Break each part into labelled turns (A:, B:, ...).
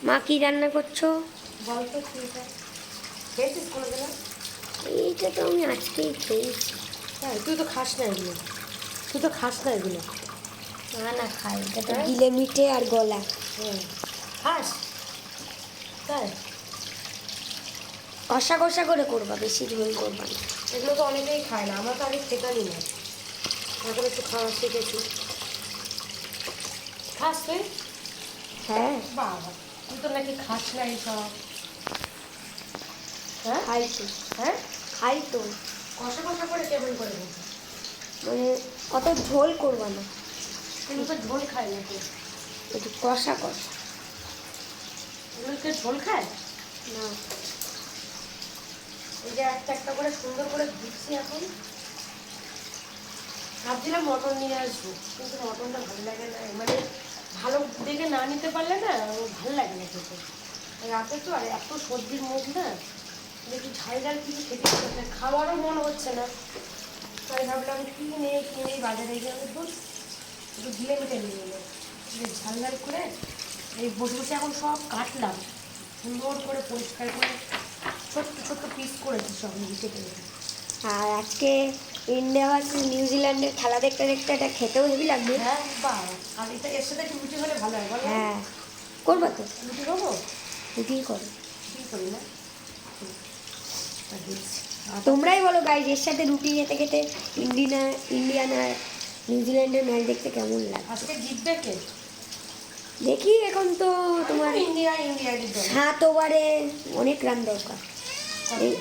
A: মা কি রান্না করছো?
B: বল তো চিন্তা খেয়েছিস কোনোদিন?
A: এইটা তো আমি আজকেই খেয়েছি।
B: হ্যাঁ, তুই তো খাস না এগুলো, তুই তো খাস না এগুলো।
A: না না খাই, এটা তো গিলে মিটে আর গলা।
B: হুম, খাস তাই?
A: কষা কষা করে করবা, বেশি ঝোল করবা না।
B: এগুলো তো অনেকেই খায় না, আমরা তো আগে খেতামই না, এখন একটু খাওয়া শিখেছি। খাস তুই?
A: হ্যাঁ
B: বাবা, তুই তো নাকি খাস না এইসব। হ্যাঁ
A: খাই তো।
B: হ্যাঁ,
A: খাই তো,
B: কষা কষা করে কেমন করে বলতো?
A: মানে অত ঝোল করবা না,
B: কিন্তু তো ঝোল খায় না তুই।
A: একটু কষা কষা।
B: এগুলোকে ঝোল খায়
A: না,
B: এই যে একটা একটা করে সুন্দর করে দিচ্ছি এখন। ভাবছিলাম মটন নিয়ে আসবো, কিন্তু মটনটা ভালো লাগে না, মানে ভালো দেখে না নিতে পারলে না ভালো লাগে না খেতে। রাতে তো আর এত সবজির মুখ না, একটু ঝাল ঝাল কিছু খেতে ইচ্ছে করছে, খাওয়ারও মন হচ্ছে না। তাই ভাবলাম কিনেই বাজারে গিয়ে আমি একটু গিলে মিটে নিয়ে এলো, ঝাল ঝাল করে। এই বসে বসে এখন সব কাটলাম সুন্দর করে, পরিষ্কার করে ছোট্ট ছোট্ট পিস করেছি সব কেটে কেটে।
A: আর আজকে ইন্ডিয়া ভার্সেস নিউজিল্যান্ডের খেলা দেখতে দেখতে এটা খেতেও হেভি লাগবে।
B: হ্যাঁ বা, আর এটা এর সাথে একটু রুটি হলে ভালো হয় বলো?
A: হ্যাঁ করবা তো,
B: রুটি করবো?
A: রুটি করো।
B: রুটি করি না, আর দিচ্ছি।
A: তোমরাই বলো গাইজ, এর সাথে রুটি খেতে খেতে ইন্ডিয়ান আর নিউজিল্যান্ডের ম্যাচ দেখতে কেমন লাগে।
B: আজকে জিতবে কে?
A: দেখি, এখন তো তোমার
B: ইন্ডিয়া
A: 7 ওভারে অনেক রান দরকার। এই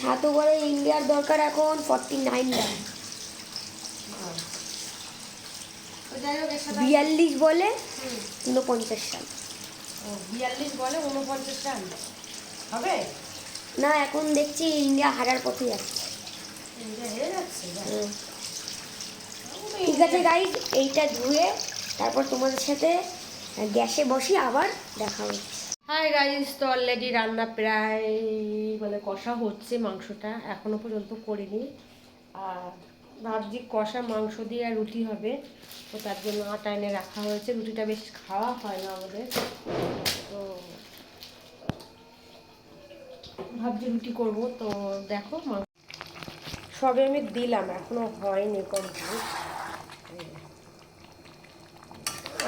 A: 7 ওভারে ইন্ডিয়ার দরকার এখন 49 রান।
B: যাই হোক, এর সাথে
A: 42 বলে 49 রান।
B: 42 বলে 49 রান হবে
A: না, এখন দেখছি ইন্ডিয়া হারার পথে যাচ্ছে।
B: ইন্ডিয়া হেরে যাচ্ছে।
A: ঠিক আছে গাইজ, এইটা ধুয়ে তারপর তোমাদের সাথে গ্যাসে বসি, আবার দেখা হচ্ছে।
B: হাই গাইস, তো অলরেডি রান্না প্রায় মানে কষা হচ্ছে, মাংসটা এখনো পর্যন্ত করিনি। আর ভাবছি কষা মাংস দিয়ে আর রুটি হবে, তো তার জন্য আটা এনে রাখা হয়েছে। রুটিটা বেশ খাওয়া হয় না আমাদের, তো ভাবছি রুটি করব। তো দেখো সবে আমি দিলাম, এখনো হয়নি কমপ্লিট।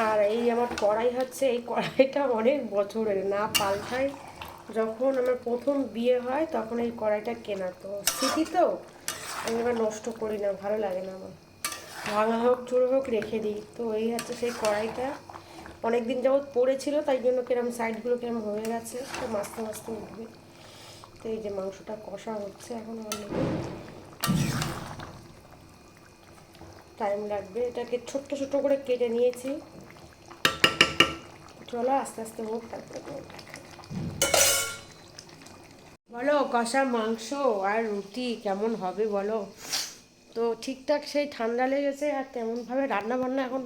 B: আর এই আমার কড়াই হচ্ছে, এই কড়াইটা অনেক বছরের, না পাল্টাই। যখন আমার প্রথম বিয়ে হয় তখন এই কড়াইটা কেনা, তো স্মৃতি তো আমি এবার নষ্ট করি না, ভালো লাগে না আমার। ভাঙা হোক চুরো হোক রেখে দিই। তো এই হচ্ছে সেই কড়াইটা, অনেক দিন যাবৎ পড়েছিল, তাই জন্য কিরম সাইডগুলো কিরম হয়ে গেছে, তো মাছতে মাছতে উঠবে। তো এই যে মাংসটা কষা হচ্ছে এখন, অলরেডি টাইম লাগবে। এটাকে ছোট্ট ছোট্ট করে কেটে নিয়েছি। চলো আস্তে আস্তে হোক, তারপরে বলো কষা মাংস আর রুটি কেমন হবে বলো? তো ঠিকঠাক সেই ঠান্ডা লেগেছে, আর তেমনভাবে রান্না বান্না এখন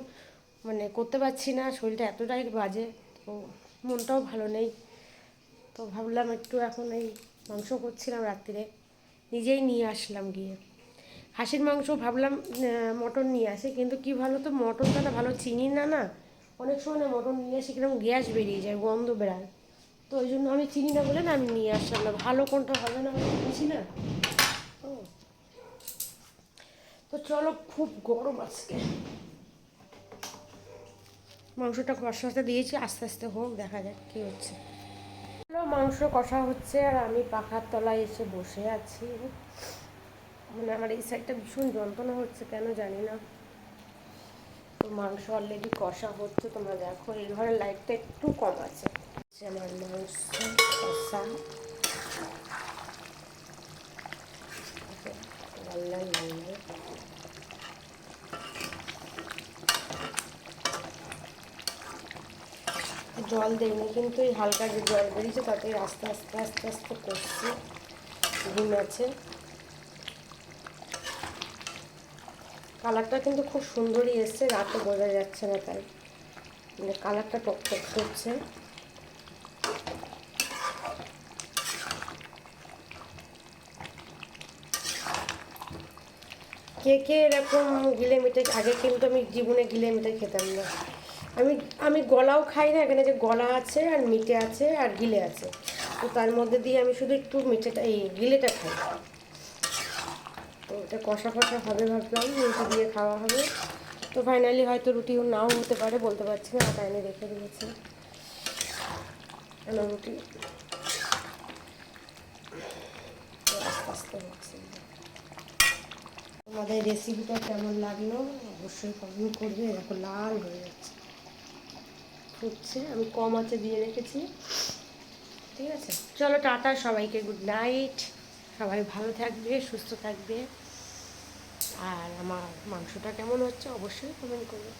B: মানে করতে পারছি না, শরীরটা এতটাই বাজে, তো মনটাও ভালো নেই। তো ভাবলাম একটু এখন এই মাংস করছিলাম রাত্রিরে, নিজেই নিয়ে আসলাম গিয়ে। হাঁসির মাংস ভাবলাম মটন নিয়ে আসে, কিন্তু কি ভালো তো মটনটা না ভালো চিনি না, না অনেক সময় না মটন নিয়ে আসি কিরকম গ্যাস বেরিয়ে যায়, গন্ধ বেড়ায়। তো ওই জন্য আমি চিনি না বলে না আমি নিয়ে আসলাম না, ভালো কোনটা হবে না আমি বুঝি না। ও, তো চলো, খুব গরম আজকে। মাংসটা কষাতে দিয়েছি, আস্তে আস্তে হোক, দেখা যাক কী হচ্ছে। চলো, মাংস কষা হচ্ছে আর আমি পাখার তলায় এসে বসে আছি। মানে আমার এই সাইডটা ভীষণ যন্ত্রণা হচ্ছে, কেন জানি না। তো মাংস অলরেডি কষা হচ্ছে, তোমরা দেখো এই ঘরের লাইটটা একটু কম আছে। আমার মাংস কষা লাল লাল লাল লাল। জল দেয়নি, কিন্তু এই হালকা যে জল বেরিয়েছে তাতে আস্তে আস্তে আস্তে আস্তে করছি, ডিম আছে। কালারটা কিন্তু খুব সুন্দরই এসছে, রাতে বোঝা যাচ্ছে না, তাই মানে কালারটা টকটক করছে। কে কে এরকম গিলে মিটে, আগে কিন্তু আমি জীবনে গিলে মিটে খেতাম না, আমি আমি গলাও খাই না, এখানে যে গলা আছে আর মিঠে আছে আর গিলে আছে, তো তার মধ্যে দিয়ে আমি শুধু একটু মিঠেটা এই গিলেটা খাই। তো এটা কষা কষা হবে ভাবলাম, রুটি দিয়ে খাওয়া হবে। তো ফাইনালি হয়তো রুটিও নাও হতে পারে, বলতে পারছি না, ওটা এনে রেখে দিয়েছে কেন রুটি তো আস্তে আস্তে হচ্ছে। তোমাদের রেসিপিটা কেমন লাগলো অবশ্যই কমেন্ট করবে। এরকম লাল হয়ে যাচ্ছে, ফুটছে, আমি কম আঁচে দিয়ে রেখেছি। ঠিক আছে, চলো টাটা, সবাইকে গুড নাইট। সবাই ভালো থাকবে, সুস্থ থাকবে। আর আমার মাংসটা কেমন হচ্ছে অবশ্যই কমেন্ট করবে।